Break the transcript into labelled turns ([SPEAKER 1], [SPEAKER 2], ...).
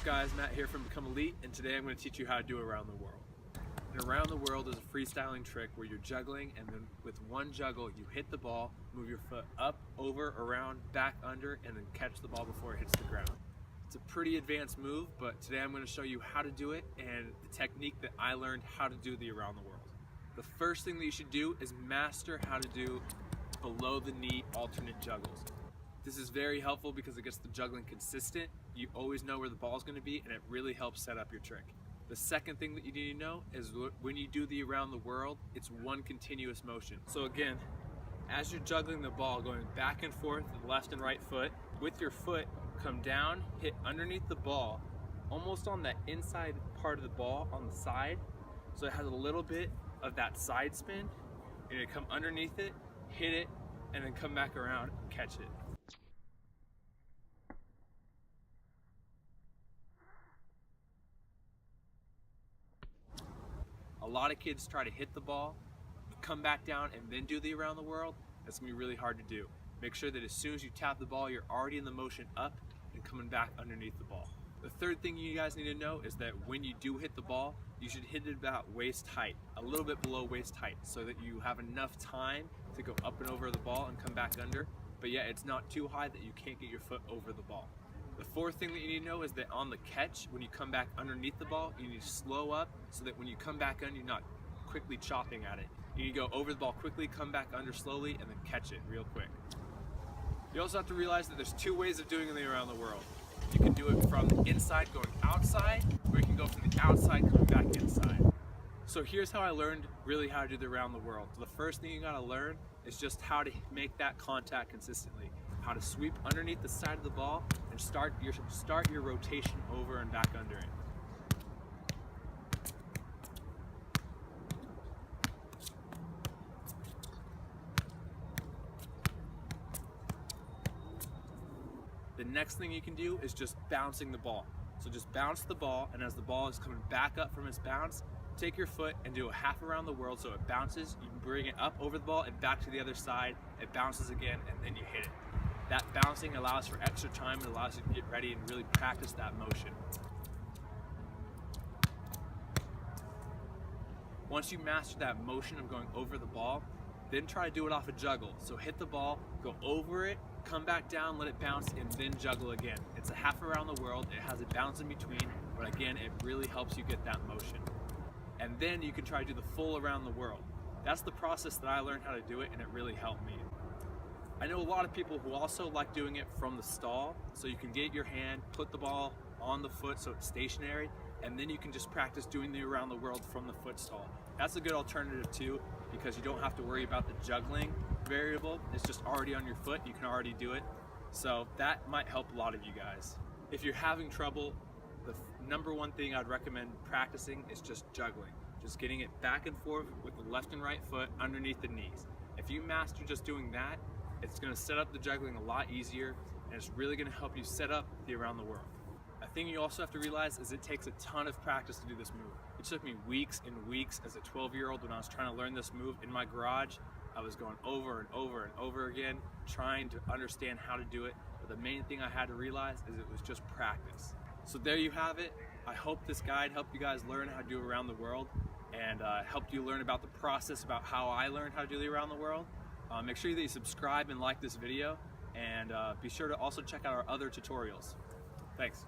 [SPEAKER 1] up guys, Matt here from Become Elite, and today I'm going to teach you how to do Around the World. And Around the World is a freestyling trick where you're juggling, and then with one juggle you hit the ball, move your foot up, over, around, back, under, and then catch the ball before it hits the ground. It's a pretty advanced move, but today I'm going to show you how to do it and the technique that I learned how to do the Around the World. The first thing that you should do is master how to do below the knee alternate juggles. This is very helpful because it gets the juggling consistent. You always know where the ball is going to be, and it really helps set up your trick. The second thing that you need to know is when you do the Around the World, it's one continuous motion. So again, as you're juggling the ball, going back and forth with the left and right foot, with your foot, come down, hit underneath the ball, almost on that inside part of the ball on the side, so it has a little bit of that side spin. You're going to come underneath it, hit it, and then come back around and catch it. A lot of kids try to hit the ball, come back down, and then do the Around the World. That's going to be really hard to do. Make sure that as soon as you tap the ball, you're already in the motion up and coming back underneath the ball. The third thing you guys need to know is that when you do hit the ball, you should hit it about waist height, a little bit below waist height, so that you have enough time to go up and over the ball and come back under, but yet it's not too high that you can't get your foot over the ball. The fourth thing that you need to know is that on the catch, when you come back underneath the ball, you need to slow up so that when you come back under, you're not quickly chopping at it. You need to go over the ball quickly, come back under slowly, and then catch it real quick. You also have to realize that there's two ways of doing the Around the World. You can do it from the inside going outside, or you can go from the outside coming back inside. So here's how I learned really how to do the Around the World. So the first thing you gotta learn is just how to make that contact consistently. How to sweep underneath the side of the ball and start your rotation over and back under it. The next thing you can do is just bouncing the ball. So just bounce the ball, and as the ball is coming back up from its bounce, take your foot and do a half Around the World so it bounces. You can bring it up over the ball and back to the other side. It bounces again, and then you hit it. That bouncing allows for extra time. It allows you to get ready and really practice that motion. Once you master that motion of going over the ball, then try to do it off a juggle. So hit the ball, go over it, come back down, let it bounce, and then juggle again. It's a half Around the World. It has a bounce in between, but again, it really helps you get that motion. And then you can try to do the full Around the World. That's the process that I learned how to do it, and it really helped me. I know a lot of people who also like doing it from the stall, so you can get your hand, put the ball on the foot so it's stationary, and then you can just practice doing the Around the World from the foot stall. That's a good alternative too, because you don't have to worry about the juggling variable. It's just already on your foot, you can already do it. So that might help a lot of you guys. If you're having trouble, the number one thing I'd recommend practicing is just juggling. Just getting it back and forth with the left and right foot underneath the knees. If you master just doing that, it's going to set up the juggling a lot easier, and it's really going to help you set up the Around the World. A thing you also have to realize is it takes a ton of practice to do this move. It took me weeks and weeks as a 12-year-old when I was trying to learn this move in my garage. I was going over and over and over again, trying to understand how to do it. But the main thing I had to realize is it was just practice. So there you have it. I hope this guide helped you guys learn how to do Around the World, and helped you learn about the process, about how I learned how to do the Around the World. Make sure that you subscribe and like this video, and be sure to also check out our other tutorials. Thanks.